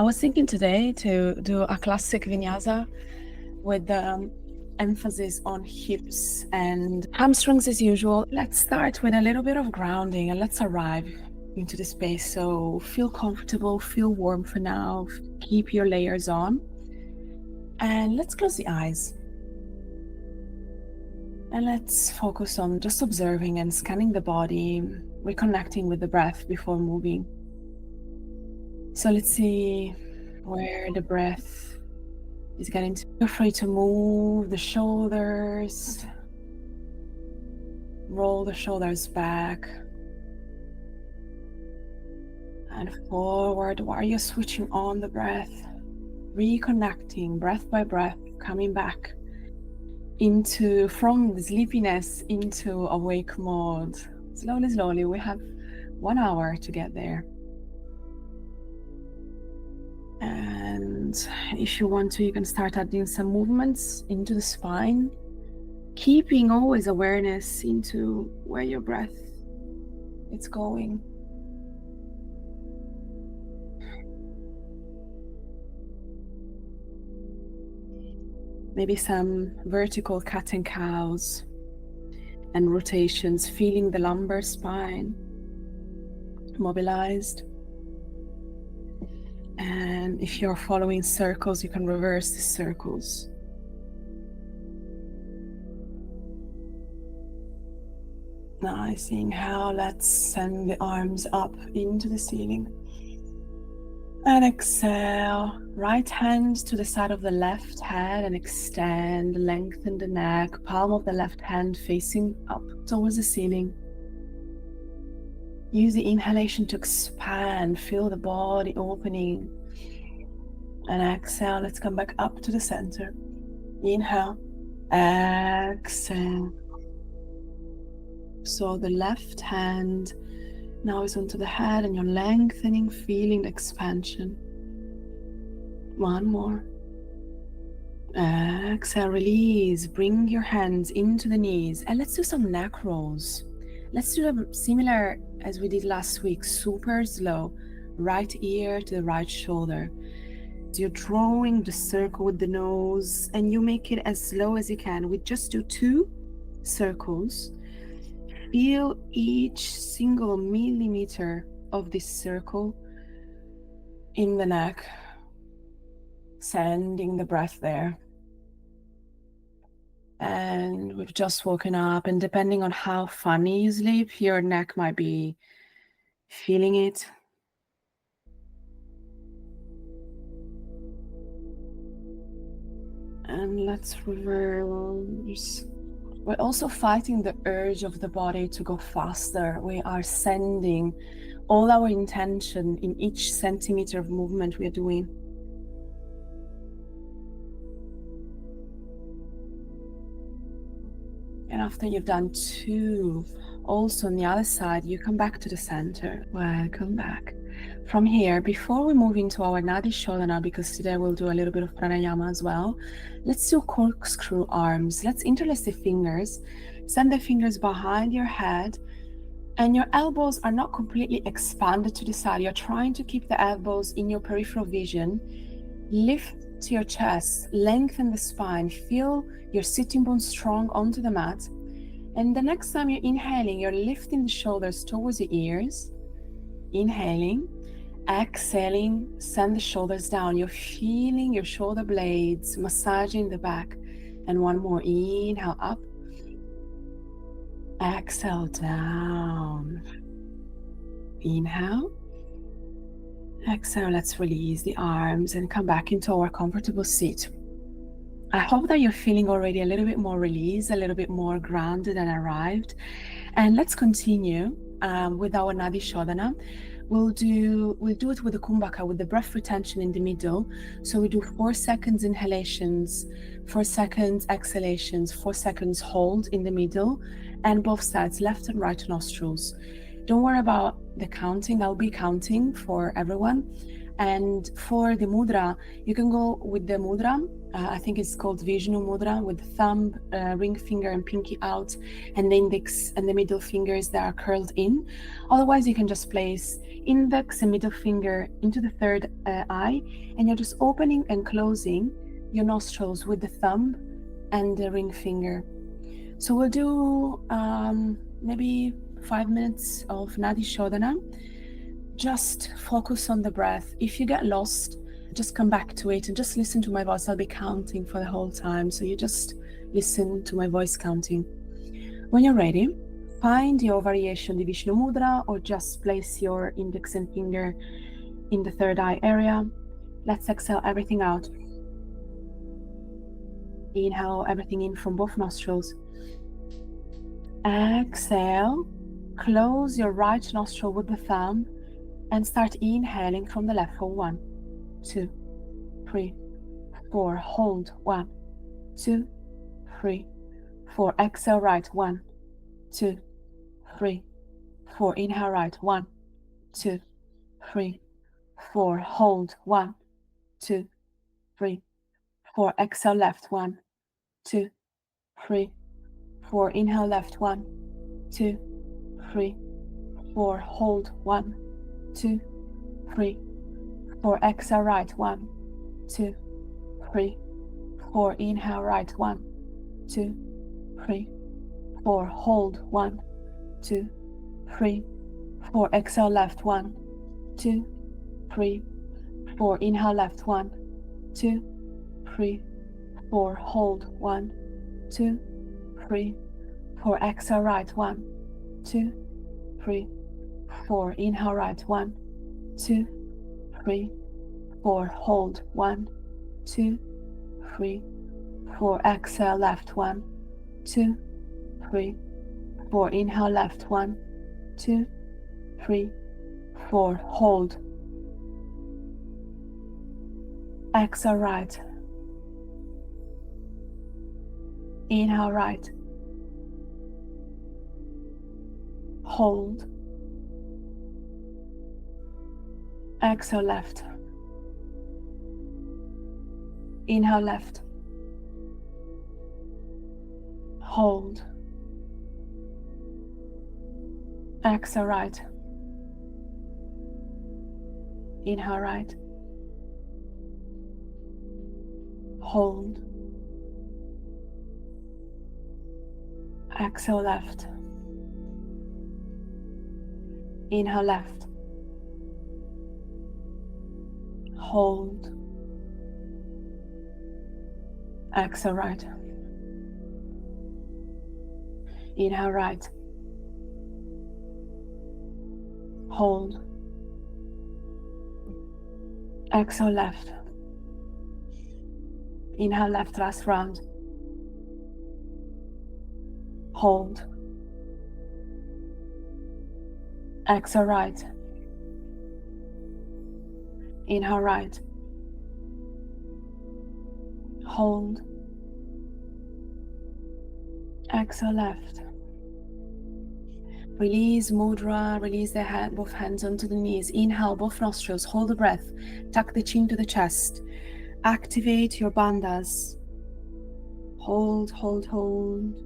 I was thinking today to do a classic vinyasa with the emphasis on hips and hamstrings as usual. Let's start with a little bit of grounding and let's arrive into the space. So feel comfortable, feel warm for now, keep your layers on. And let's close the eyes. And let's focus on just observing and scanning the body, reconnecting with the breath before moving. So let's see where the breath is getting to. Feel free to move the shoulders, roll the shoulders back and forward while you're switching on the breath, reconnecting breath by breath, coming back from the sleepiness into awake mode. Slowly, we have 1 hour to get there. And if you want to, you can start adding some movements into the spine, keeping always awareness into where your breath is going. Maybe some vertical cat and cows and rotations, feeling the lumbar spine mobilized. And if you're following circles, you can reverse the circles. Nice. Inhale, let's send the arms up into the ceiling. And exhale, right hand to the side of the left head and extend, lengthen the neck, palm of the left hand facing up towards the ceiling. Use the inhalation to expand, feel the body opening. And exhale, let's come back up to the center. Inhale, exhale. So the left hand now is onto the head and you're lengthening, feeling the expansion. One more. Exhale, release. Bring your hands into the knees and let's do some neck rolls. Let's do them similar as we did last week, super slow. Right ear to the right shoulder. So you're drawing the circle with the nose and you make it as slow as you can. We just do 2 circles. Feel each single millimeter of this circle in the neck, sending the breath there. And we've just woken up, and depending on how funny you sleep, your neck might be feeling it. And let's reverse. We're also fighting the urge of the body to go faster. We are sending all our intention in each centimeter of movement we are doing. And after you've done 2, also on the other side, you come back to the center. Welcome back. From here, before we move into our Nadi Shodhana, because today we'll do a little bit of Pranayama as well, let's do corkscrew arms. Let's interlace the fingers, send the fingers behind your head, and your elbows are not completely expanded to the side. You're trying to keep the elbows in your peripheral vision. Lift to your chest, lengthen the spine, feel your sitting bones strong onto the mat. And the next time you're inhaling, you're lifting the shoulders towards the ears. Inhaling, exhaling, send the shoulders down. You're feeling your shoulder blades massaging the back. And one more, inhale up, exhale down. Inhale, exhale, let's release the arms and come back into our comfortable seat. I hope that you're feeling already a little bit more released, a little bit more grounded and arrived. And let's continue with our Nadi Shodhana. We'll do it with the Kumbhaka, with the breath retention in the middle. So we do 4 seconds inhalations, 4 seconds exhalations, 4 seconds hold in the middle, and both sides, left and right nostrils. Don't worry about the counting. I'll be counting for everyone. And for the mudra, you can go with the mudra I think it's called Vishnu Mudra, with the thumb, ring finger and pinky out, and the index and the middle fingers that are curled in. Otherwise, you can just place index and middle finger into the third eye, and you're just opening and closing your nostrils with the thumb and the ring finger. So we'll do maybe 5 minutes of Nadi Shodhana. Just focus on the breath. If you get lost, just come back to it and just listen to my voice. I'll be counting for the whole time, so you just listen to my voice counting. When you're ready, find your variation, the Vishnu Mudra, or just place your index and finger in the third eye area. Let's exhale everything out. Inhale everything in from both nostrils. Exhale, close your right nostril with the thumb and start inhaling from the left for 1, 2, 3, 4. Hold 1, 2, 3, 4. Exhale right 1, 2, 3, 4. Inhale right 1, 2, 3, 4. Hold 1, 2, 3, 4. Exhale left 1, 2, 3, 4. Inhale left 1, 2, 3, 4. Hold 1, 2, 3, 4. Exhale right 1, 2, 3, 4. Inhale right 1, 2, 3, 4. Hold 1, 2, 3, 4. Exhale left 1, 2, 3, 4. Inhale left 1, 2, 3, 4. Hold 1, 2, 3, 4. Exhale right 1, 2, 3, 4. Inhale right 1, 2, 3, 4. Hold 1, 2, 3, 4. Exhale left 1, 2, 3, 4. Inhale left 1, 2, 3, 4. Hold. Exhale right. Inhale right. Hold. Exhale left. Inhale left. Hold. Exhale right. Inhale right. Hold. Exhale left. Inhale left. Hold. Exhale right. Inhale right. Hold. Exhale left. Inhale left, last round. Hold. Exhale right. Inhale right. Hold. Exhale left. Release mudra, release the both hands onto the knees. Inhale, both nostrils, hold the breath. Tuck the chin to the chest. Activate your bandhas. Hold, hold, hold.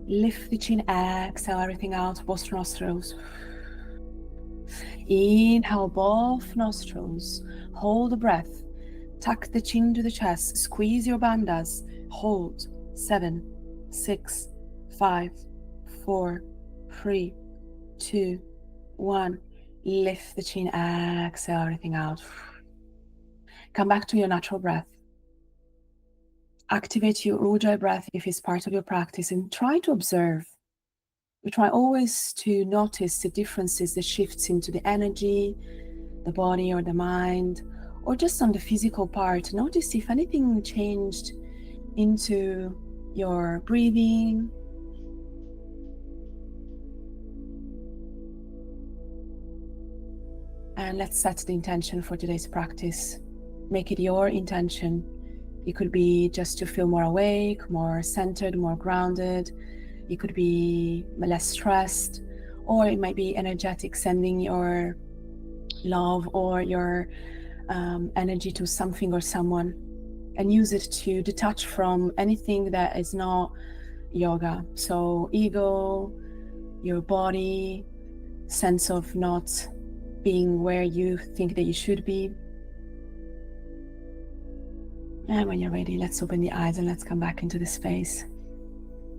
Lift the chin, exhale everything out, both nostrils. Inhale, both nostrils. Hold the breath. Tuck the chin to the chest. Squeeze your bandhas. Hold. 7, 6, 5, 4, 3, 2, 1. Lift the chin, exhale everything out. Come back to your natural breath. Activate your Ujjayi breath if it's part of your practice, and try to observe. We try always to notice the differences, the shifts into the energy, the body or the mind, or just on the physical part. Notice if anything changed into your breathing. And let's set the intention for today's practice. Make it your intention. It could be just to feel more awake, more centered, more grounded. It could be less stressed, or it might be energetic, sending your love or your energy to something or someone, and use it to detach from anything that is not yoga. So ego, your body, sense of not being where you think that you should be. And when you're ready, let's open the eyes and let's come back into the space.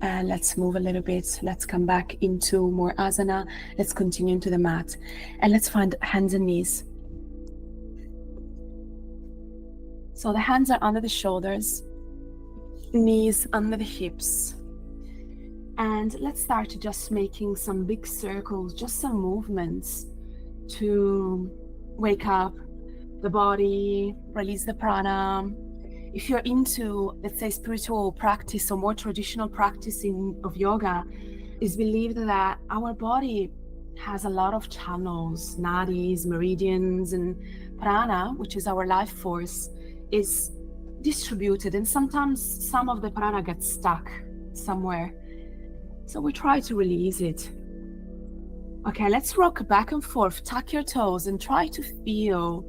And let's move a little bit. Let's come back into more asana. Let's continue into the mat. And let's find hands and knees. So the hands are under the shoulders, knees under the hips. And let's start just making some big circles, just some movements to wake up the body, release the prana. If you're into, let's say, spiritual practice or more traditional practice of yoga, it's believed that our body has a lot of channels, nadis, meridians, and prana, which is our life force, is distributed, and sometimes some of the prana gets stuck somewhere. So we try to release it. Okay, let's rock back and forth, tuck your toes and try to feel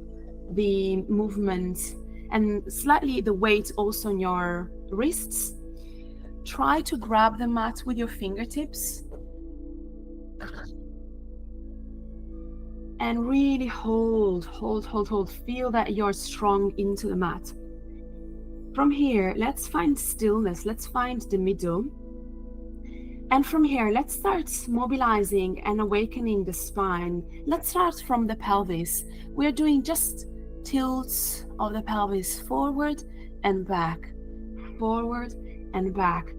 the movement and slightly the weight also on your wrists. Try to grab the mat with your fingertips and really hold. Feel that you're strong into the mat. From here, let's find stillness. Let's find the middle. And from here, let's start mobilizing and awakening the spine. Let's start from the pelvis. We're doing just tilts of the pelvis forward and back, forward and back.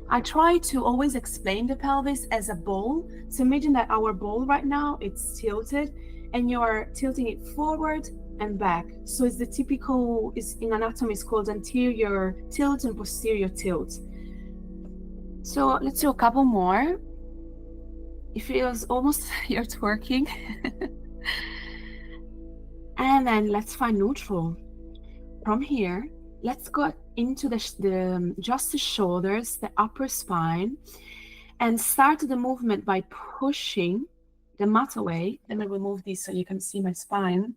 I try to always explain the pelvis as a bowl. So imagine that our bowl right now, it's tilted and you're tilting it forward and back. So it's the typical, in anatomy, it's called anterior tilt and posterior tilt. So let's do a couple more. It feels almost you're twerking. And then let's find neutral. From here, let's go into just the shoulders, the upper spine, and start the movement by pushing the mat away. Let me remove this so you can see my spine.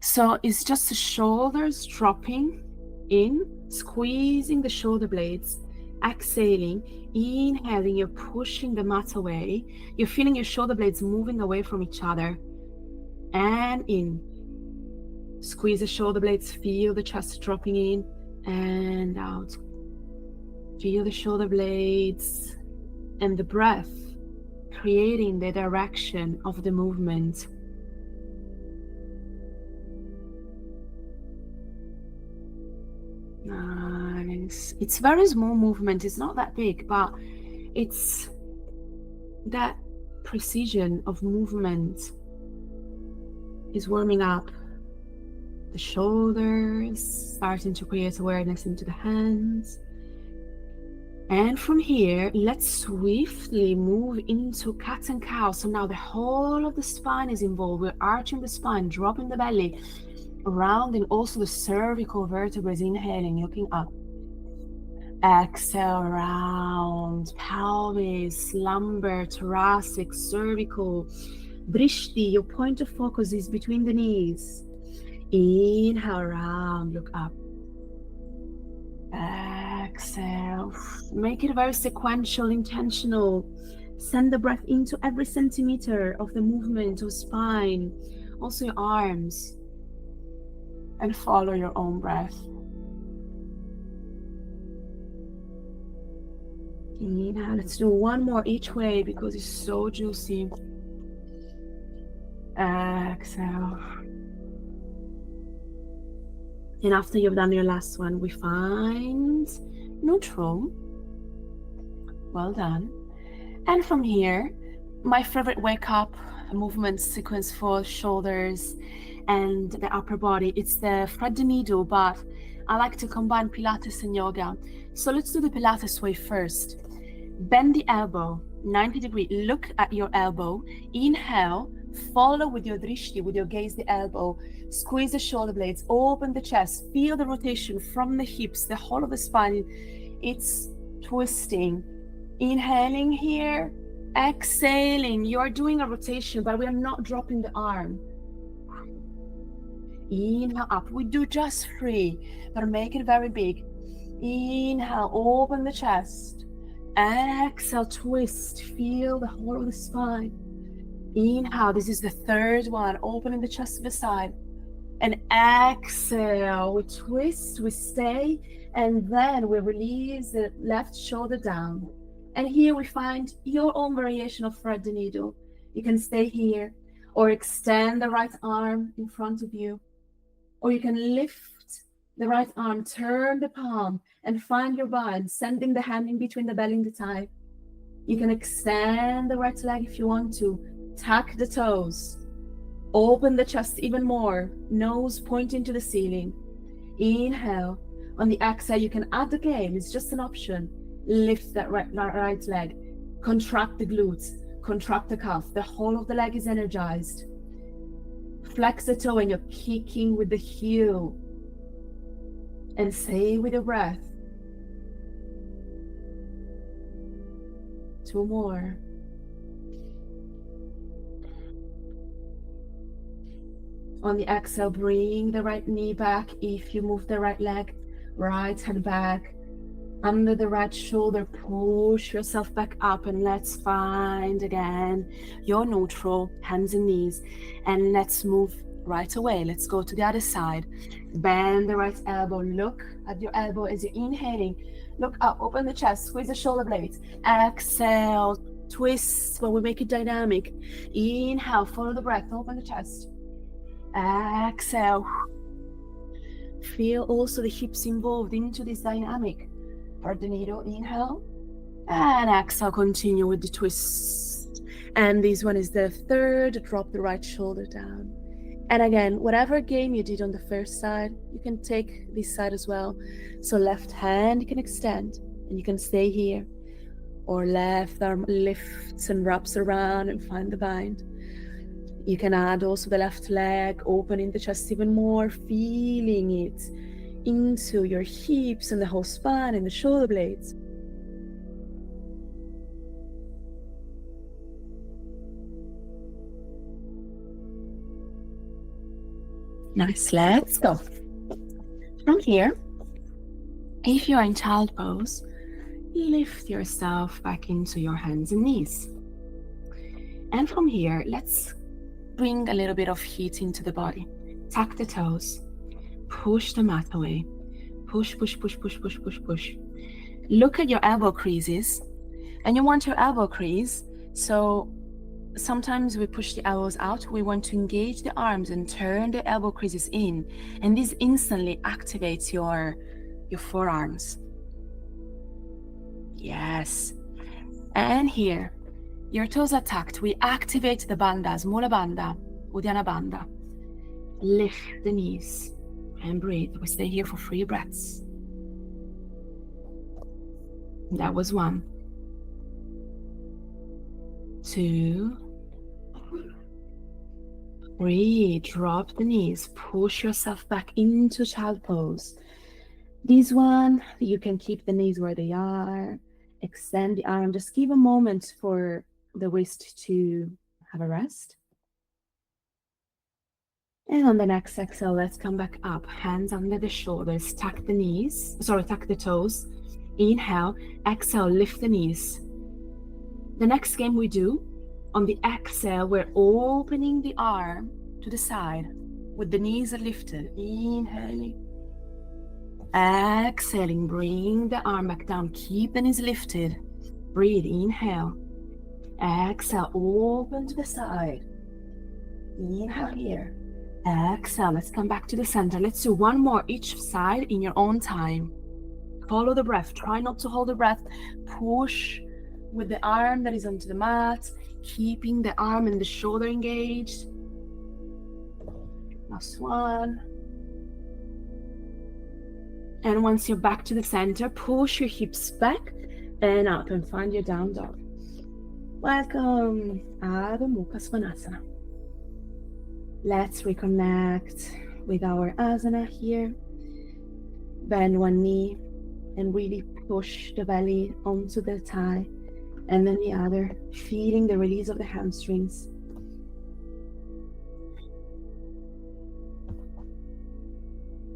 So it's just the shoulders dropping in, squeezing the shoulder blades, exhaling, inhaling, you're pushing the mat away. You're feeling your shoulder blades moving away from each other. And in. Squeeze the shoulder blades, feel the chest dropping in and out. Feel the shoulder blades and the breath creating the direction of the movement. Nice. It's very small movement. It's not that big, but it's that precision of movement is warming up the shoulders, starting to create awareness into the hands. And from here, let's swiftly move into cat and cow. So now the whole of the spine is involved. We're arching the spine, dropping the belly, rounding also the cervical vertebrae, inhaling, looking up. Exhale, round, pelvis, lumbar, thoracic, cervical. Drishti, your point of focus is between the knees. Inhale, round, look up. Exhale. Make it very sequential, intentional. Send the breath into every centimeter of the movement of spine, also your arms. And follow your own breath. Inhale. Let's do one more each way because it's so juicy. Exhale. And after you've done your last one, we find neutral. Well done. And from here, my favorite wake up movement sequence for shoulders and the upper body, it's the thread the needle, but I like to combine Pilates and yoga. So let's do the Pilates way first. Bend the elbow, 90 degrees. Look at your elbow. Inhale, follow with your drishti, with your gaze the elbow. Squeeze the shoulder blades, open the chest, feel the rotation from the hips, the whole of the spine. It's twisting. Inhaling here, Exhaling, you are doing a rotation, but we are not dropping the arm. Inhale up. We do just 3, but make it very big. Inhale, open the chest. Exhale, twist. Feel the whole of the spine. Inhale, this is the 3rd one, opening the chest to the side. And exhale, we twist, we stay, and then we release the left shoulder down. And here we find your own variation of thread the needle. You can stay here, or extend the right arm in front of you, or you can lift the right arm, turn the palm, and find your bind, sending the hand in between the belly and the thigh. You can extend the right leg if you want to, tuck the toes, open the chest even more, nose pointing to the ceiling. Inhale. On the exhale, you can add the game, it's just an option. Lift that right leg, contract the glutes, contract the calf, the whole of the leg is energized. Flex the toe and you're kicking with the heel. And stay with your breath. 2 more. On the exhale, bring the right knee back. If you move the right leg, right hand back. Under the right shoulder, push yourself back up, and let's find again your neutral, hands and knees. And let's move right away. Let's go to the other side. Bend the right elbow. Look at your elbow as you're inhaling. Look up, open the chest, squeeze the shoulder blades. Exhale, twist, but we make it dynamic. Inhale, follow the breath, open the chest. Exhale. Feel also the hips involved into this dynamic. Thread the needle, inhale. And exhale, continue with the twist. And this one is the 3rd, drop the right shoulder down. And again, whatever game you did on the first side, you can take this side as well. So left hand, you can extend and you can stay here. Or left arm lifts and wraps around and find the bind. You can add also the left leg, opening the chest even more, feeling it into your hips and the whole spine and the shoulder blades. Nice, let's go. From here, if you are in child pose, lift yourself back into your hands and knees. And from here, let's bring a little bit of heat into the body. Tuck the toes, push the mat away. Push, push, push, push, push, push, push. Look at your elbow creases, and you want your elbow crease, so sometimes we push the elbows out. We want to engage the arms and turn the elbow creases in, and this instantly activates your forearms. Yes. And here, your toes are tucked. We activate the bandhas, Mula Bandha, Uddiyana Bandha. Lift the knees and breathe. We stay here for 3 breaths. That was 1. 2. 3. Drop the knees. Push yourself back into child pose. This one, you can keep the knees where they are. Extend the arm. Just give a moment for the wrist to have a rest. And on the next exhale, let's come back up. Hands under the shoulders. Tuck the toes. Inhale. Exhale, lift the knees. The next game we do, on the exhale, we're opening the arm to the side with the knees lifted. Inhaling. Exhaling, bring the arm back down. Keep the knees lifted. Breathe, inhale. Exhale, open to the side. Inhale here. Exhale, let's come back to the center. Let's do 1 more each side in your own time. Follow the breath. Try not to hold the breath. Push with the arm that is onto the mat, keeping the arm and the shoulder engaged. Last 1. And once you're back to the center, push your hips back and up and find your down dog. Welcome, Adho Mukha Svanasana. Let's reconnect with our asana here. Bend 1 knee and really push the belly onto the thigh. And then the other, feeling the release of the hamstrings.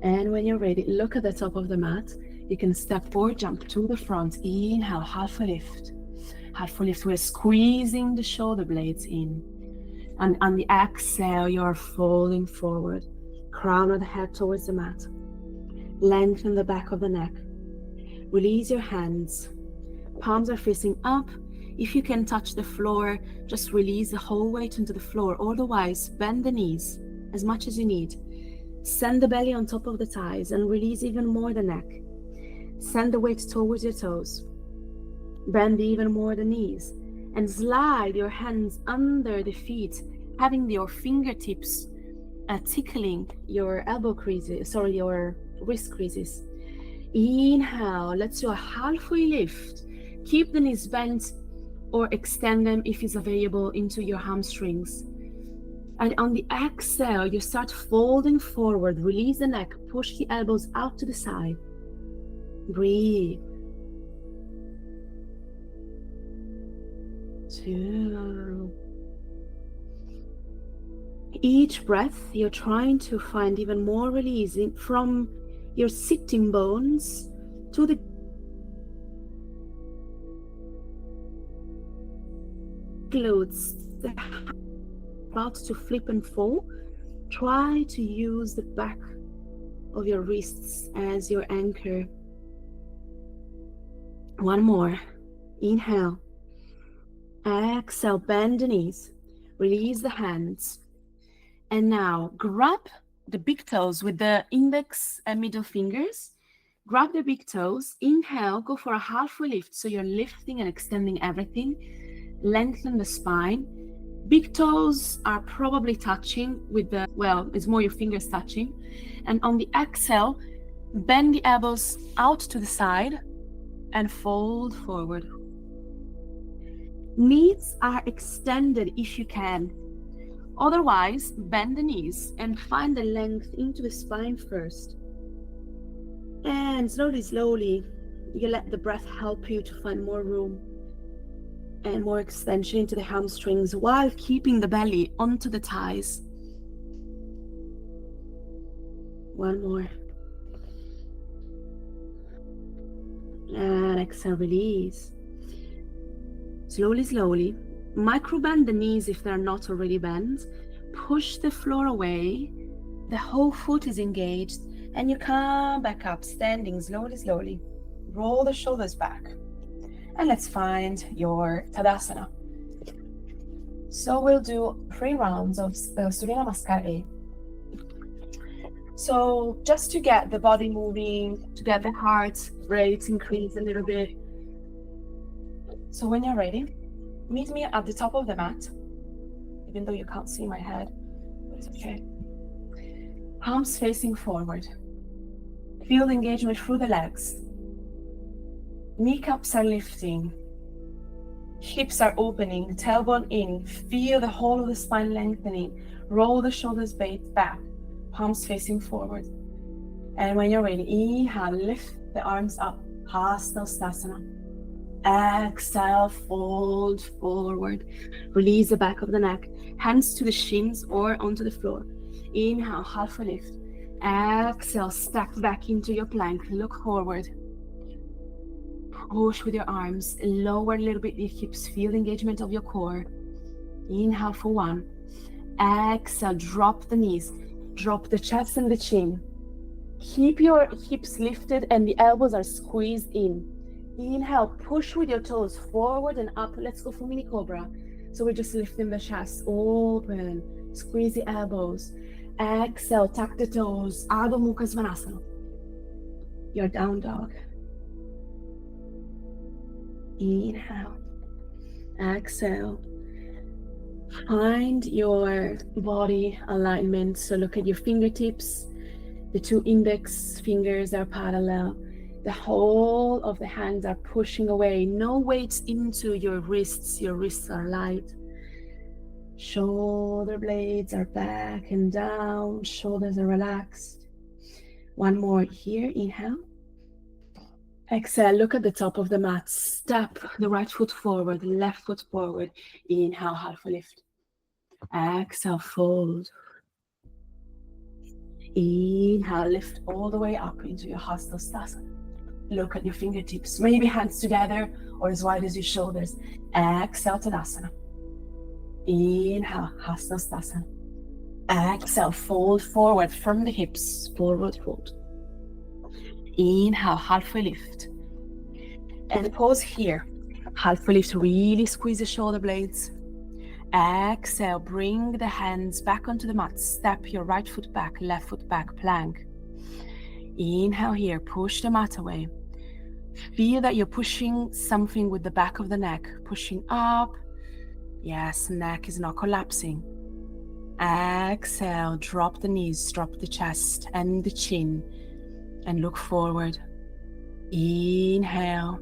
And when you're ready, look at the top of the mat. You can step or jump to the front. Inhale, half a lift. Half a lift. We're squeezing the shoulder blades in. And on the exhale, you're folding forward. Crown of the head towards the mat. Lengthen the back of the neck. Release your hands. Palms are facing up. If you can touch the floor, just release the whole weight into the floor. Otherwise, bend the knees as much as you need. Send the belly on top of the thighs and release even more the neck. Send the weight towards your toes. Bend even more the knees and slide your hands under the feet, having your fingertips tickling your elbow creases, your wrist creases. Inhale, let's do a halfway lift. Keep the knees bent or extend them if it's available into your hamstrings. And on the exhale, you start folding forward. Release the neck, push the elbows out to the side. Breathe. 2. Each breath, you're trying to find even more releasing from your sitting bones to the glutes. About to flip and fall. Try to use the back of your wrists as your anchor. One more. Inhale. Exhale, bend the knees. Release the hands. And now grab the big toes with the index and middle fingers. Grab the big toes. Inhale, go for a halfway lift. So you're lifting and extending everything. Lengthen the spine. Big toes are probably touching with the, well, it's more your fingers touching. And on the exhale, bend the elbows out to the side and fold forward. Knees are extended if you can. Otherwise, bend the knees and find the length into the spine first. And slowly, you let the breath help you to find more room and more extension into the hamstrings while keeping the belly onto the thighs. One more. And exhale, release. Slowly, micro bend the knees if they're not already bent. Push the floor away. The whole foot is engaged. And you come back up, standing slowly. Roll the shoulders back. And let's find your Tadasana. So we'll do 3 rounds of Surya Namaskara A. So just to get the body moving, to get the heart rate increase a little bit. So when you're ready, meet me at the top of the mat, even though you can't see my head, but it's okay. Palms facing forward. Feel the engagement through the legs. Kneecaps are lifting. Hips are opening, tailbone in. Feel the whole of the spine lengthening. Roll the shoulders back, palms facing forward. And when you're ready, inhale, lift the arms up, Hastasana. Exhale, fold forward. Release the back of the neck, hands to the shins or onto the floor. Inhale, half a lift. Exhale, stack back into your plank, look forward. Push with your arms, lower a little bit your hips, feel the engagement of your core. Inhale for 1. Exhale, drop the knees, drop the chest and the chin. Keep your hips lifted and the elbows are squeezed in. Inhale, push with your toes forward and up. Let's go for mini cobra. So we're just lifting the chest, open, squeeze the elbows. Exhale, tuck the toes, Adho Mukha Svanasana. Your down dog. Inhale, exhale. Find your body alignment. So look at your fingertips. The 2 index fingers are parallel. The whole of the hands are pushing away. No weight into your wrists. Your wrists are light. Shoulder blades are back and down. Shoulders are relaxed. One more here. Inhale. Exhale, look at the top of the mat. Step the right foot forward, left foot forward. Inhale, halfway lift. Exhale, fold. Inhale, lift all the way up into your Hastasana. Look at your fingertips, maybe hands together or as wide as your shoulders. Exhale, Tadasana. Inhale, Hastasana. Exhale, fold forward from the hips, forward fold. Inhale, halfway lift. And pause here. Halfway lift, really squeeze the shoulder blades. Exhale, bring the hands back onto the mat. Step your right foot back, left foot back, plank. Inhale here, push the mat away. Feel that you're pushing something with the back of the neck, pushing up. Yes, neck is not collapsing. Exhale, drop the knees, drop the chest and the chin, and look forward. Inhale.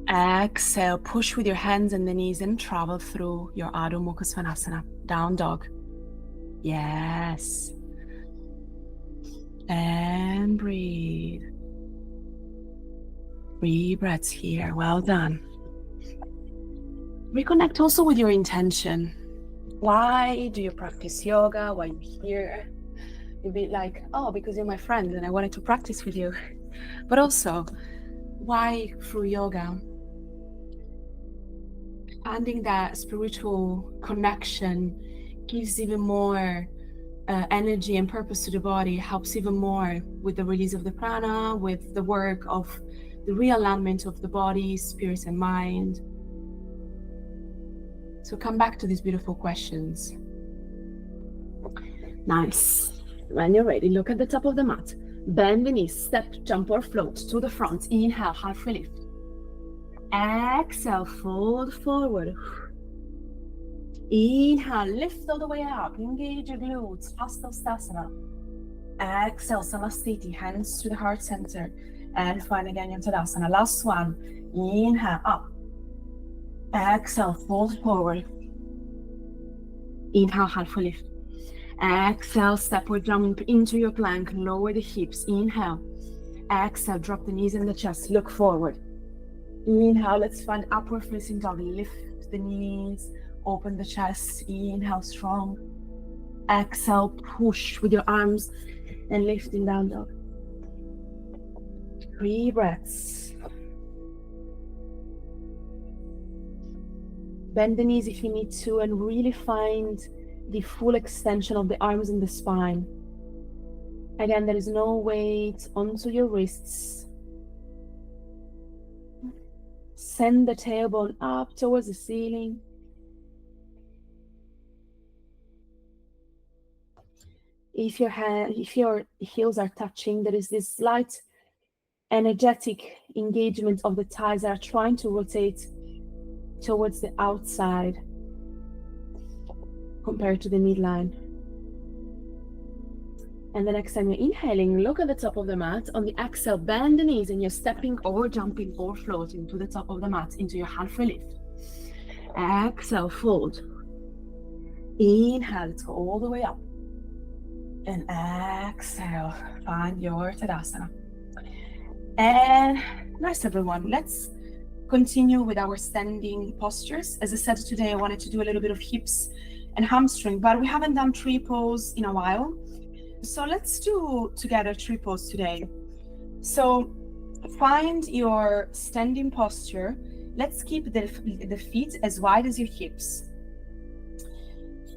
Exhale, push with your hands and the knees and travel through your Adho Mukha Svanasana, down dog. Yes. And breathe. 3 breaths here, well done. Reconnect also with your intention. Why do you practice yoga? Why are you here? You'll be like, oh, because you're my friend and I wanted to practice with you. But also, why through yoga? Finding that spiritual connection gives even more energy and purpose to the body, helps even more with the release of the prana, with the work of the realignment of the body, spirit, and mind. So come back to these beautiful questions. Nice. When you're ready, look at the top of the mat. Bend the knees, step, jump, or float to the front. Inhale, halfway lift. Exhale, fold forward. Inhale, lift all the way up. Engage your glutes, Hastasana. Exhale, Samastiti, hands to the heart center. And find again your Tadasana. Last one. Inhale, up. Exhale, fold forward. Inhale, halfway lift. Exhale, step or jump into your plank. Lower the hips. Inhale. Exhale, drop the knees in the chest. Look forward. Inhale, let's find upward facing dog. Lift the knees, open the chest. Inhale, strong. Exhale, push with your arms and lifting down dog. 3 breaths. Bend the knees if you need to and really find the full extension of the arms and the spine. Again, there is no weight onto your wrists. Send the tailbone up towards the ceiling. If your heels are touching, there is this slight energetic engagement of the thighs that are trying to rotate towards the outside compared to the midline. And the next time you're inhaling, look at the top of the mat. On the exhale, bend the knees and you're stepping or jumping or floating to the top of the mat into your halfway lift. Exhale, fold. Inhale, let's go all the way up. And exhale, find your Tadasana. And nice, everyone. Let's continue with our standing postures. As I said today, I wanted to do a little bit of hips and hamstring, but we haven't done tree pose in a while. So let's do together tree pose today. So find your standing posture. Let's keep the feet as wide as your hips.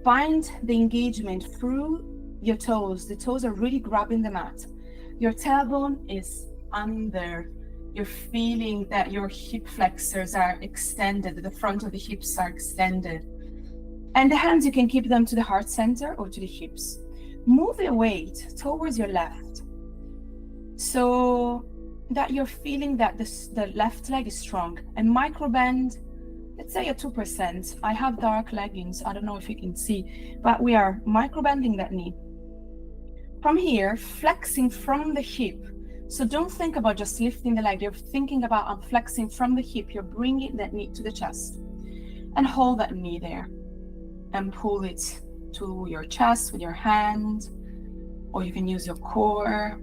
Find the engagement through your toes. The toes are really grabbing the mat. Your tailbone is under. You're feeling that your hip flexors are extended. The front of the hips are extended. And the hands, you can keep them to the heart center or to the hips. Move your weight towards your left so that you're feeling that the left leg is strong. And micro bend, let's say at 2%. I have dark leggings, I don't know if you can see, but we are micro bending that knee. From here, flexing from the hip. So don't think about just lifting the leg, you're thinking about I'm flexing from the hip, you're bringing that knee to the chest. And hold that knee there and pull it to your chest with your hand, or you can use your core.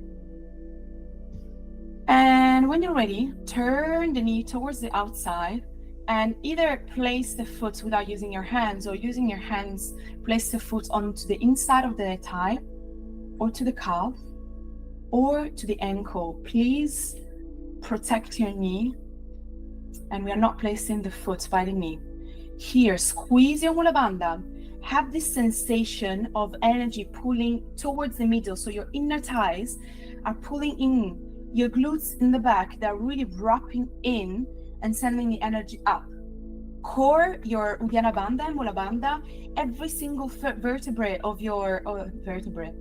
And when you're ready, turn the knee towards the outside and either place the foot without using your hands, or using your hands, place the foot onto the inside of the thigh or to the calf or to the ankle. Please protect your knee, and we are not placing the foot by the knee. Here, squeeze your mula bandha. Have this sensation of energy pulling towards the middle, so your inner thighs are pulling in, your glutes in the back, they're really wrapping in and sending the energy up. Core, your Uddiyana Bandha and Mula Bandha, every single vertebrae of your vertebrae.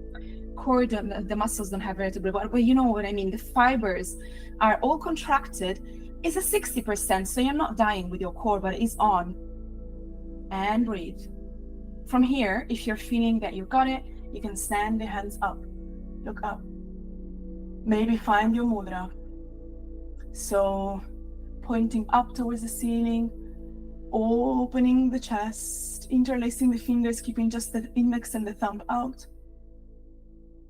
Core, the muscles don't have vertebrae, but you know what I mean. The fibers are all contracted. It's a 60%, so you're not dying with your core, but it's on. And breathe. From here, if you're feeling that you got it, you can stand the hands up. Look up. Maybe find your mudra. So pointing up towards the ceiling, opening the chest, interlacing the fingers, keeping just the index and the thumb out.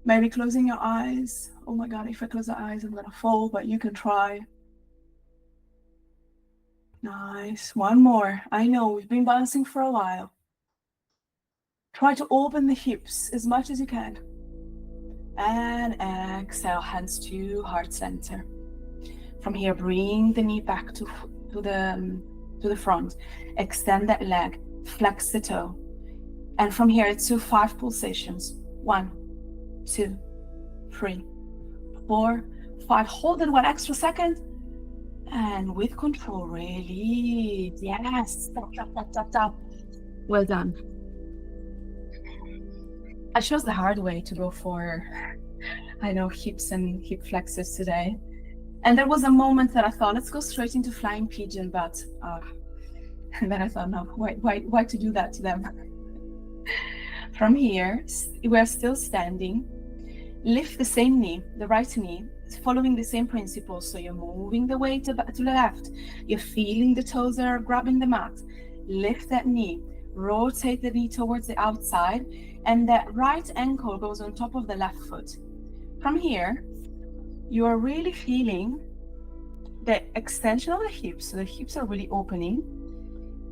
Maybe closing your eyes. Oh my God, if I close the eyes, I'm gonna fall, but you can try. Nice, one more. I know, we've been balancing for a while. Try to open the hips as much as you can. And exhale, hands to heart center. From here, bring the knee back to the front. Extend that leg, flex the toe. And from here, it's 5 pulsations. 1, 2, 3, 4, 5. Hold it 1 extra second. And with control, release. Yes, stop, stop, stop, stop, stop. Well done. I chose the hard way to go for, I know, hips and hip flexors today. And there was a moment that I thought, let's go straight into flying pigeon, but and then I thought, no, why to do that to them? From here, we're still standing. Lift the same knee, the right knee, following the same principle. So you're moving the weight to the left. You're feeling the toes that are grabbing the mat. Lift that knee, rotate the knee towards the outside, and that right ankle goes on top of the left foot. From here, you are really feeling the extension of the hips. So the hips are really opening,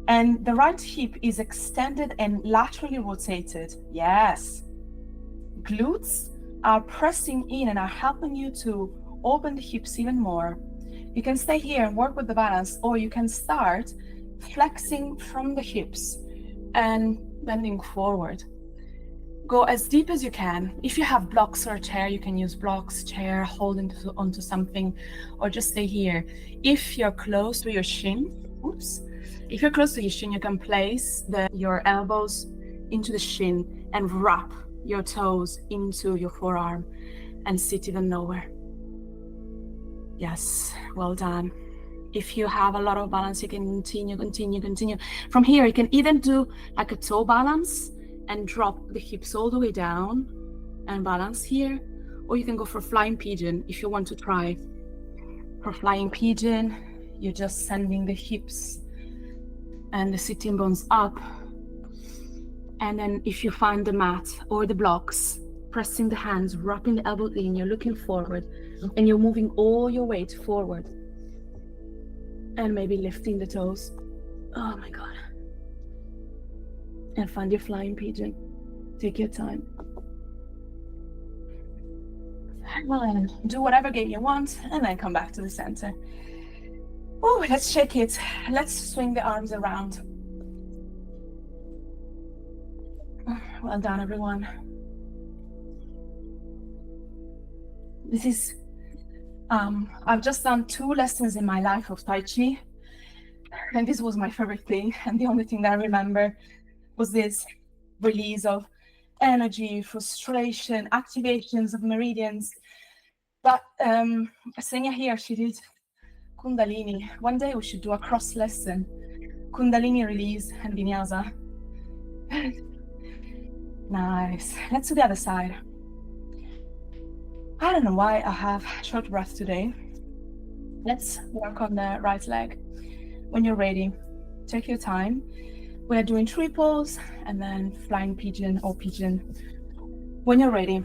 and the right hip is extended and laterally rotated. Yes. Glutes are pressing in and are helping you to open the hips even more. You can stay here and work with the balance, or you can start flexing from the hips and bending forward. Go as deep as you can. If you have blocks or a chair, you can use blocks, chair, hold onto something, or just stay here. If you're close to your shin, if you're close to your shin, you can place your elbows into the shin and wrap your toes into your forearm and sit even lower. Yes, well done. If you have a lot of balance, you can continue. From here, you can either do like a toe balance and drop the hips all the way down and balance here, or you can go for flying pigeon if you want to try. For flying pigeon, you're just sending the hips and the sitting bones up, and then if you find the mat or the blocks, pressing the hands, wrapping the elbow in, you're looking forward and you're moving all your weight forward, and maybe lifting the toes. Oh my God. And find your flying pigeon. Take your time. And do whatever game you want, and then come back to the center. Oh, let's shake it. Let's swing the arms around. Well done, everyone. This is, I've just done 2 lessons in my life of Tai Chi, and this was my favorite thing. And the only thing that I remember was this release of energy, frustration, activations of meridians. But Senya here, she did Kundalini. One day we should do a cross lesson, Kundalini release and Vinyasa. Nice. Let's do the other side. I don't know why I have short breath today. Let's work on the right leg. When you're ready, take your time. We're doing triples and then flying pigeon or pigeon. When you're ready,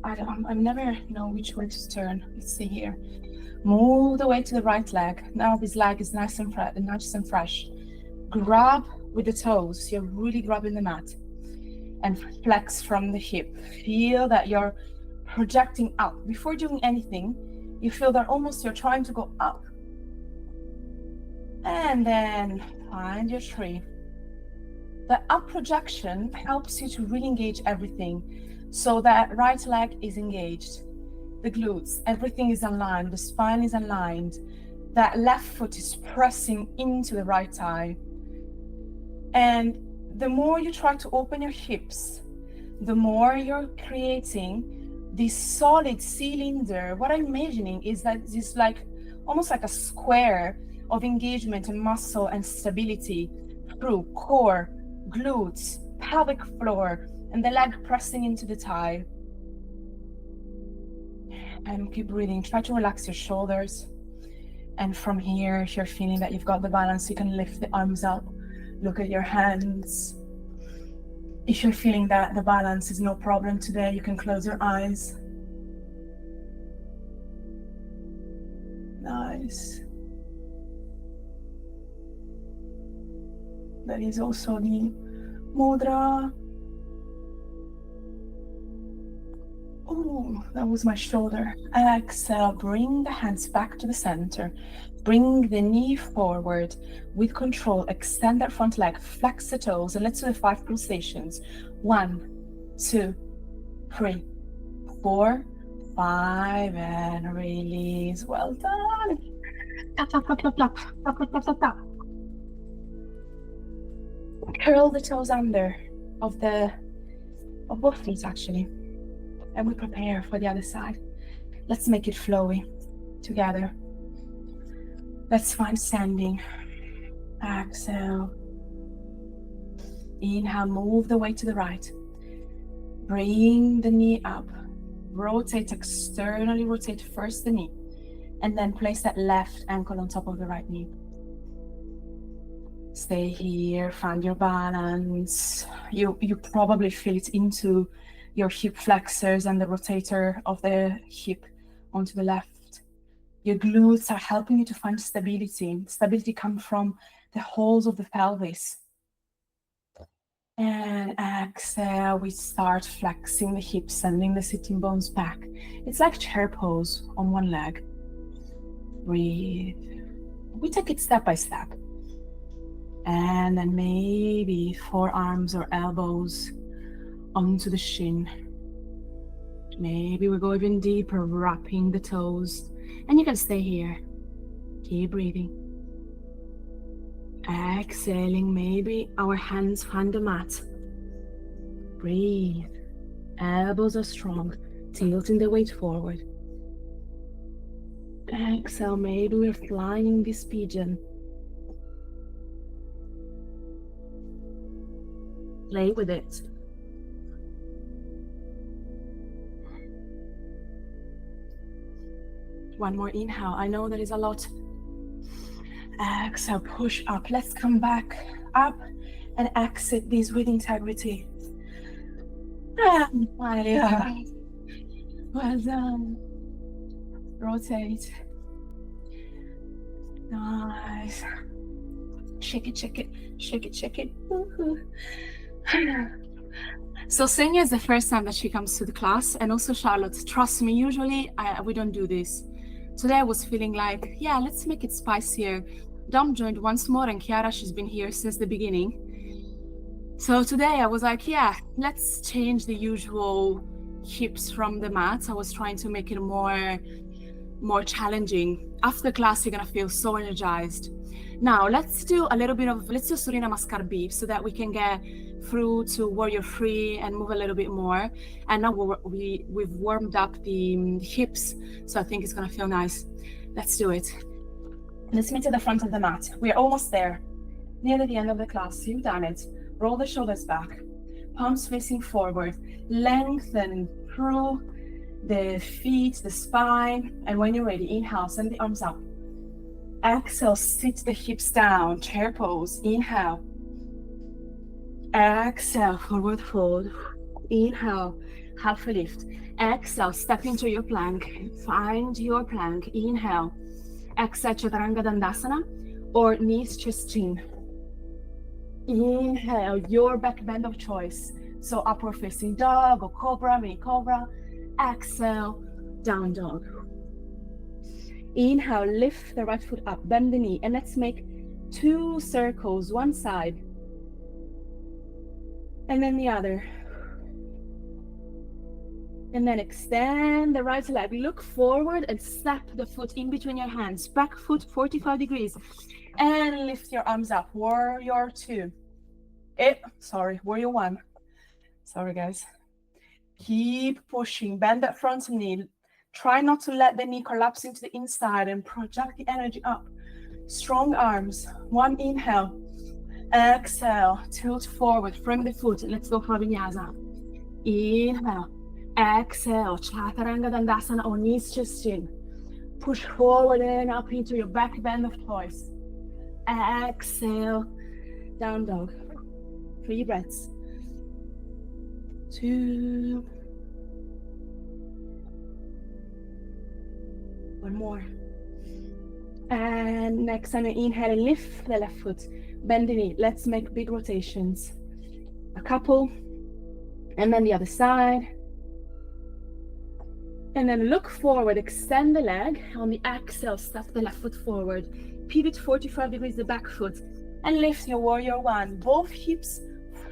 I never know which way to turn. Let's see here. Move the weight to the right leg. Now this leg is nice and fresh. Grab with the toes. You're really grabbing the mat. And flex from the hip. Feel that you're projecting up. Before doing anything, you feel that almost you're trying to go up. And then find your tree. The up projection helps you to really engage everything. So that right leg is engaged. The glutes, everything is aligned. The spine is aligned. That left foot is pressing into the right thigh. And the more you try to open your hips, the more you're creating this solid cylinder. What I'm imagining is that this like almost like a square of engagement and muscle and stability through core, glutes, pelvic floor, and the leg pressing into the thigh. And keep breathing. Try to relax your shoulders. And from here, if you're feeling that you've got the balance, you can lift the arms up. Look at your hands. If you're feeling that the balance is no problem today, you can close your eyes. Nice. That is also the mudra. Oh, that was my shoulder. Exhale, bring the hands back to the center. Bring the knee forward with control. Extend that front leg, flex the toes, and let's do the 5 pulsations. 1, 2, 3, 4, 5, and release. Well done. Tap, tap, tap, tap, tap, tap, tap, tap, tap, tap. Curl the toes under of both feet actually. And we prepare for the other side. Let's make it flowy together. Let's find standing. Exhale. Inhale, move the weight to the right. Bring the knee up. Rotate externally, rotate first the knee. And then place that left ankle on top of the right knee. Stay here, find your balance. You probably feel it into your hip flexors and the rotator of the hip onto the left. Your glutes are helping you to find stability. Stability comes from the holes of the pelvis. And exhale, we start flexing the hips, sending the sitting bones back. It's like chair pose on one leg. Breathe. We take it step by step. And then maybe forearms or elbows onto the shin. Maybe we go even deeper, wrapping the toes. And you can stay here. Keep breathing. Exhaling, maybe our hands find the mat. Breathe. Elbows are strong, tilting the weight forward. Exhale, maybe we're flying this pigeon. Play with it. One more inhale. I know there is a lot. Exhale, push up. Let's come back up and exit this with integrity. Well done. Rotate. Nice. Shake it, shake it, shake it, shake it. So Senya is the first time that she comes to the class, and also Charlotte. Trust me, usually we don't do this. Today I was feeling like, yeah, let's make it spicier. Dom joined once more, and Chiara, she's been here since the beginning. So today I was like, yeah, let's change the usual hips from the mat. I was trying to make it more challenging. After class, you're gonna feel so energized. Now let's do Surya Namaskara beep so that we can get through to warrior free and move a little bit more. And now we've warmed up the hips, so I think it's gonna feel nice. Let's do it. Let's meet at the front of the mat. We're almost there, near the end of the class. You've done it. Roll the shoulders back, palms facing forward, lengthen through the feet, the spine, and when you're ready, inhale, send the arms up. Exhale, sit the hips down, chair pose. Inhale. Exhale, forward fold. Inhale, half a lift. Exhale, step into your plank. Find your plank. Inhale. Exhale, Chaturanga Dandasana or knees, chest, chin. Inhale, your back bend of choice. So upward facing dog or cobra, mini cobra. Exhale, down dog. Inhale, lift the right foot up, bend the knee, and let's make 2 circles, one side and then the other. And then extend the right leg, look forward and step the foot in between your hands, back foot 45 degrees, and lift your arms up, warrior 2. Warrior 1. Sorry guys. Keep pushing, bend that front knee. Try not to let the knee collapse into the inside and project the energy up. Strong arms. 1 inhale. Exhale, tilt forward, frame the foot. Let's go for vinyasa. Inhale. Exhale, Chaturanga Dandasana or knees, chest, chin. Push forward and up into your back bend of choice. Exhale, down dog. 3 breaths. 2. 1 more. And next time you inhale, lift the left foot, bend the knee. Let's make big rotations. A couple, and then the other side. And then look forward, extend the leg. On the exhale, step the left foot forward. Pivot 45 degrees the back foot. And lift your warrior 1. Both hips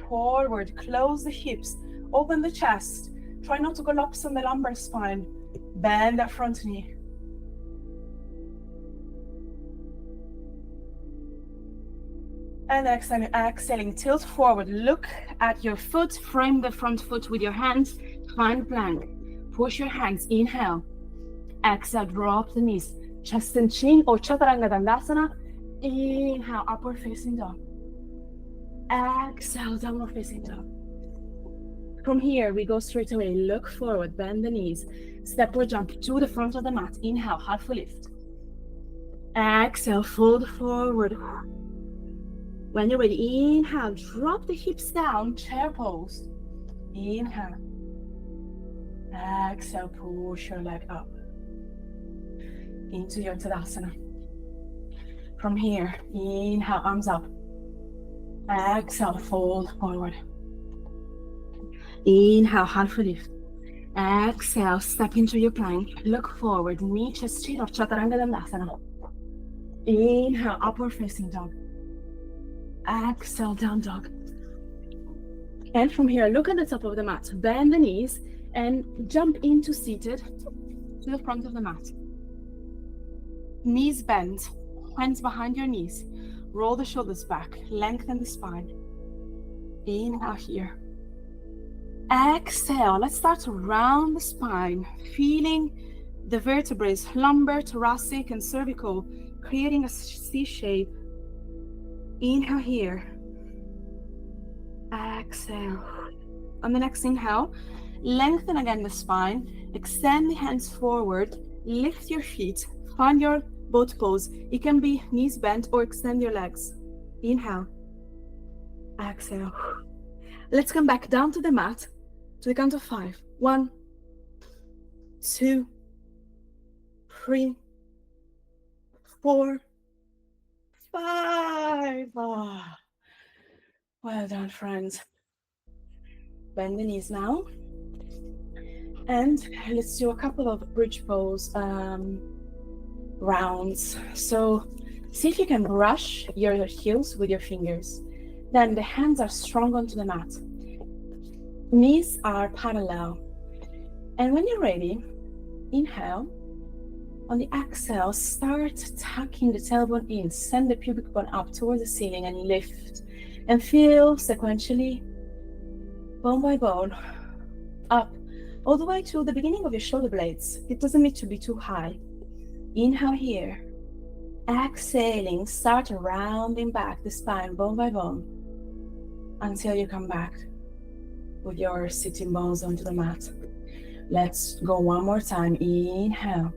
forward, close the hips, open the chest. Try not to collapse on the lumbar spine. Bend that front knee. And next time you're exhaling, tilt forward. Look at your foot, frame the front foot with your hands. Find plank. Push your hands, inhale. Exhale, drop the knees. Chest and chin or Chaturanga Dandasana. Inhale, upward facing dog. Exhale, downward facing dog. From here, we go straight away. Look forward, bend the knees. Step or jump to the front of the mat. Inhale, half a lift. Exhale, fold forward. When you're ready, inhale, drop the hips down, chair pose. Inhale. Exhale, push your leg up into your Tadasana. From here, inhale, arms up. Exhale, fold forward. Inhale, half a lift. Exhale, step into your plank. Look forward, knee, chest, chin, or Chaturanga Dandasana. Inhale, upward facing dog. Exhale, down dog. And from here, look at the top of the mat. Bend the knees and jump into seated to the front of the mat. Knees bent, hands behind your knees. Roll the shoulders back, lengthen the spine. Inhale here. Exhale, let's start to round the spine, feeling the vertebrae, lumbar, thoracic, and cervical, creating a C shape. Inhale here. Exhale. On the next inhale, lengthen again the spine, extend the hands forward, lift your feet, find your boat pose. It can be knees bent or extend your legs. Inhale. Exhale. Let's come back down to the mat to the count of 5. 1, 2, 3, 4, 5. Oh. Well done, friends. Bend the knees now. And let's do a couple of bridge pose rounds. So see if you can brush your heels with your fingers. Then the hands are strong onto the mat. Knees are parallel. And when you're ready, inhale. On the exhale, start tucking the tailbone in. Send the pubic bone up towards the ceiling and lift. And feel sequentially, bone by bone, up all the way to the beginning of your shoulder blades. It doesn't need to be too high. Inhale here. Exhaling, start rounding back the spine bone by bone until you come back with your sitting bones onto the mat. Let's go one more time. Inhale.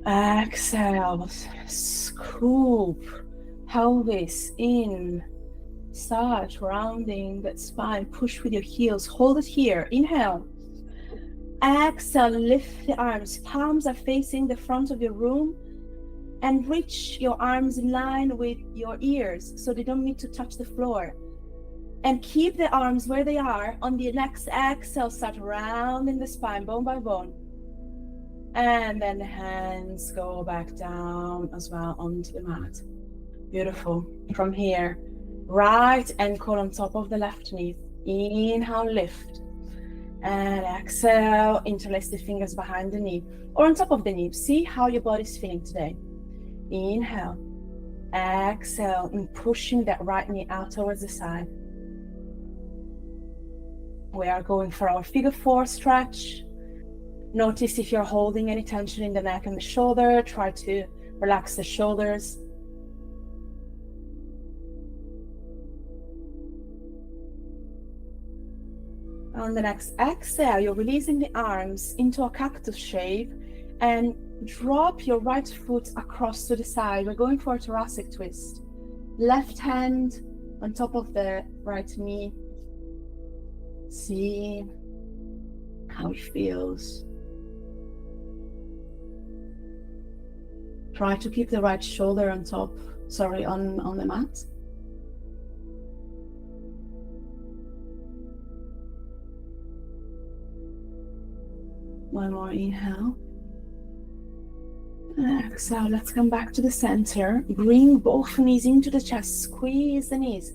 Exhale. Scoop pelvis in. Start rounding that spine. Push with your heels. Hold it here. Inhale. Exhale, lift the arms. Palms are facing the front of your room, and reach your arms in line with your ears so they don't need to touch the floor. And keep the arms where they are. On the next exhale, start rounding the spine, bone by bone. And then the hands go back down as well onto the mat. Beautiful. From here, right ankle on top of the left knee. Inhale, lift. And exhale, interlace the fingers behind the knee or on top of the knee. See how your body's feeling today. Inhale. Exhale, and pushing that right knee out towards the side. We are going for our figure four stretch. Notice if you're holding any tension in the neck and the shoulder. Try to relax the shoulders. On the next exhale, you're releasing the arms into a cactus shape and drop your right foot across to the side. We're going for a thoracic twist. Left hand on top of the right knee. See how it feels. Try to keep the right shoulder on top, on the mat. One more inhale. Exhale, let's come back to the center. Bring both knees into the chest, squeeze the knees.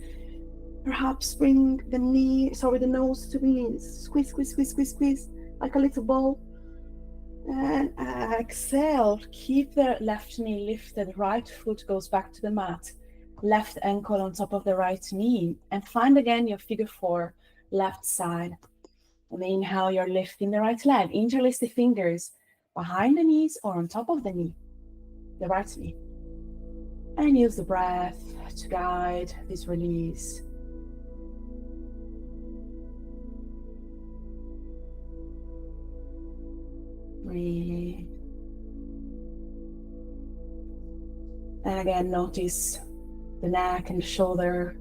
Perhaps bring the nose to the knees. Squeeze, squeeze, squeeze, squeeze, squeeze, like a little ball. And exhale, keep the left knee lifted, right foot goes back to the mat. Left ankle on top of the right knee. And find again your figure four, left side. And inhale, you're lifting the right leg. Interlace the fingers behind the knees or on top of the knee, the right knee. And use the breath to guide this release. Breathe. And again, notice the neck and the shoulder,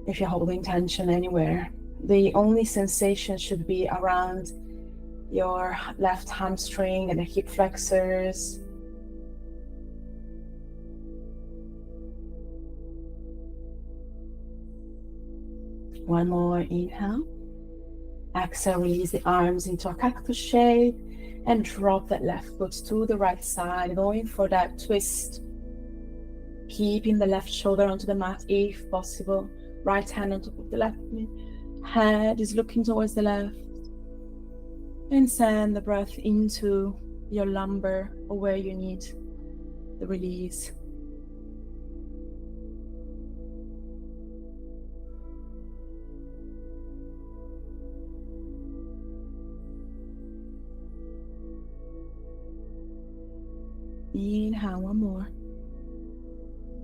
if you're holding tension anywhere. The only sensation should be around your left hamstring and the hip flexors. One more inhale. Exhale, release the arms into a cactus shape and drop that left foot to the right side, going for that twist. Keeping the left shoulder onto the mat if possible. Right hand on top of the left knee. Head is looking towards the left. And send the breath into your lumbar or where you need the release. Inhale, one more.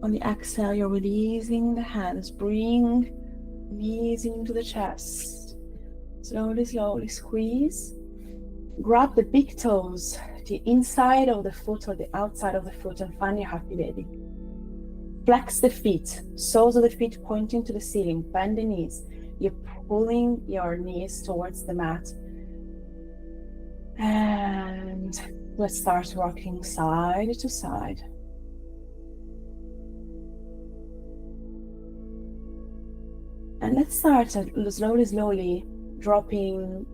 On the exhale, you're releasing the hands. Bring knees into the chest. Slowly, slowly squeeze. Grab the big toes, the inside of the foot or the outside of the foot, and find your happy baby. Flex the feet, soles of the feet pointing to the ceiling. Bend the knees. You're pulling your knees towards the mat. And let's start rocking side to side. And let's start slowly dropping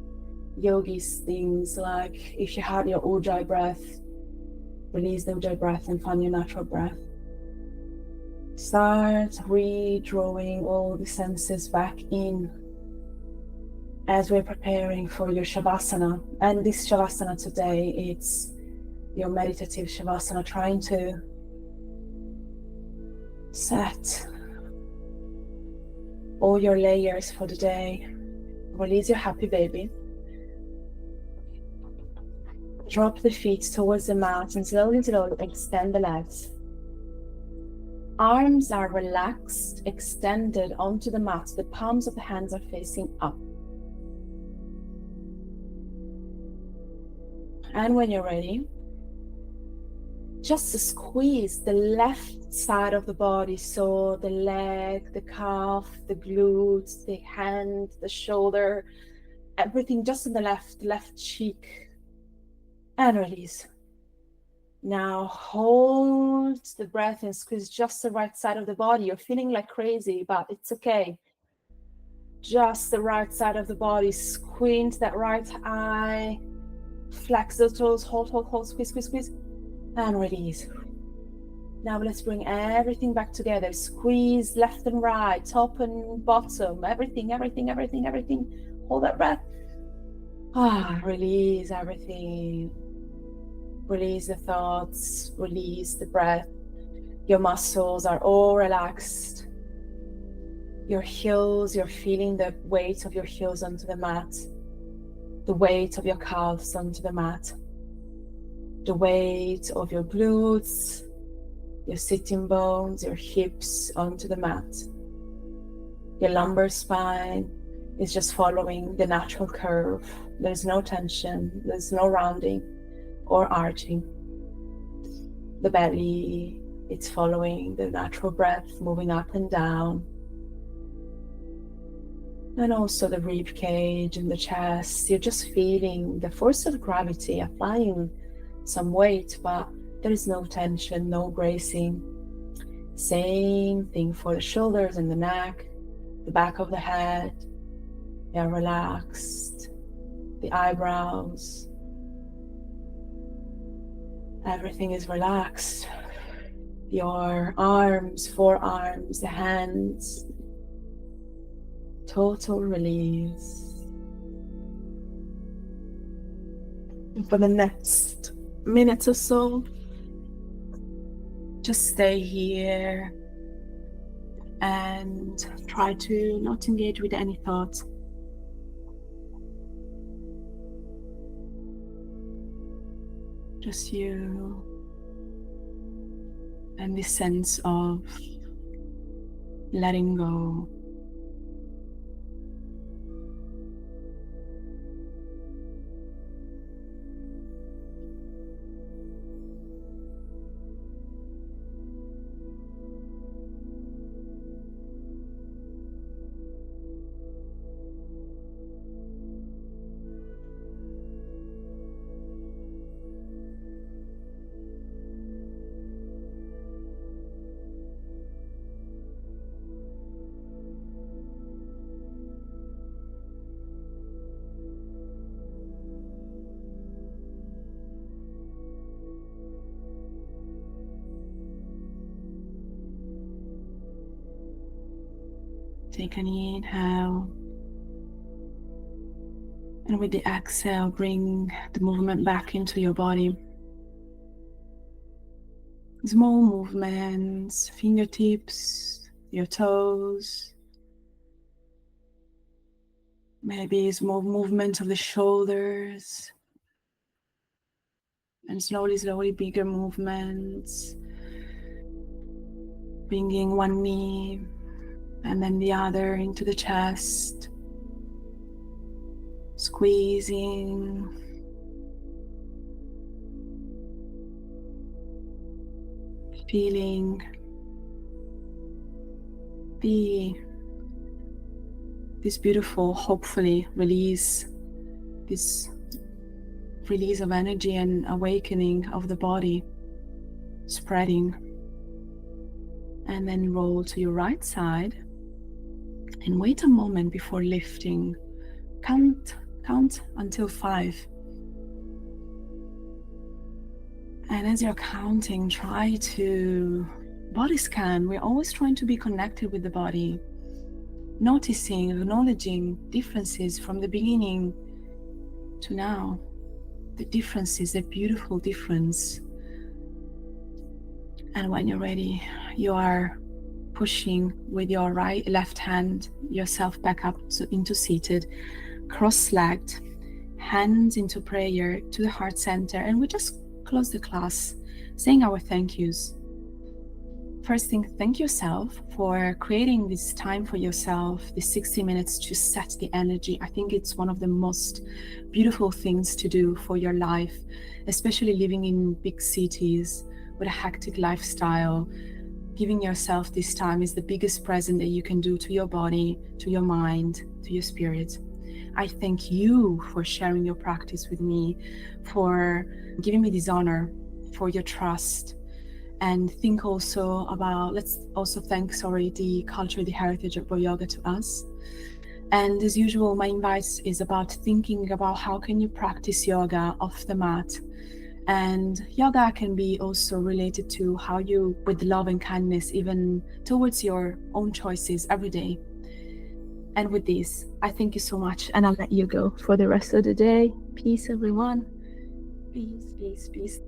yogis things like if you have your ujjayi breath, release the ujjayi breath and find your natural breath. Start redrawing all the senses back in as we're preparing for your Shavasana. And this Shavasana today, it's your meditative Shavasana, trying to set all your layers for the day. Release your happy baby. Drop the feet towards the mat and slowly extend the legs. Arms are relaxed, extended onto the mat. The palms of the hands are facing up. And when you're ready, just to squeeze the left side of the body, so the leg, the calf, the glutes, the hand, the shoulder, everything just on the left cheek, and release. Now hold the breath and squeeze just the right side of the body. You're feeling like crazy, but it's okay. Just the right side of the body. Squint that right eye. Flex the toes. Hold, squeeze, and release. Now let's bring everything back together. Squeeze left and right, top and bottom, everything. Hold that breath. Release everything. Release the thoughts, release the breath. Your muscles are all relaxed. Your heels, you're feeling the weight of your heels onto the mat, the weight of your calves onto the mat, the weight of your glutes, your sitting bones, your hips onto the mat. Your lumbar spine is just following the natural curve. There's no tension, there's no rounding or arching. The belly, it's following the natural breath, moving up and down. And also the rib cage and the chest, you're just feeling the force of gravity applying some weight, but there is no tension, no bracing. Same thing for the shoulders and the neck, the back of the head. They are relaxed. The eyebrows. Everything is relaxed. Your arms, forearms, the hands. Total release. And for the next minute or so, just stay here and try to not engage with any thoughts. Just you and this sense of letting go. Take an inhale, and with the exhale, bring the movement back into your body. Small movements, fingertips, your toes, maybe small movements of the shoulders, and slowly bigger movements, bringing one knee and then the other into the chest, squeezing, feeling this beautiful, hopefully, release of energy and awakening of the body, spreading. And then roll to your right side and wait a moment before lifting. Count until 5. And as you're counting, try to body scan. We're always trying to be connected with the body, noticing, acknowledging differences from the beginning to now. The differences, the beautiful difference. And when you're ready, you are pushing with your left hand yourself back up into seated, cross-legged, hands into prayer to the heart center. And we just close the class saying our thank yous. First thing, thank yourself for creating this time for yourself, these 60 minutes to set the energy. I think it's one of the most beautiful things to do for your life, especially living in big cities with a hectic lifestyle, giving yourself this time is the biggest present that you can do to your body, to your mind, to your spirit. I thank you for sharing your practice with me, for giving me this honor, for your trust. And think also about, let's also thank, the culture, the heritage of yoga to us. And as usual, my advice is about thinking about how can you practice yoga off the mat. And yoga can be also related to how you, with love and kindness, even towards your own choices every day. And with this, I thank you so much, and I'll let you go for the rest of the day. Peace, everyone. Peace, peace, peace.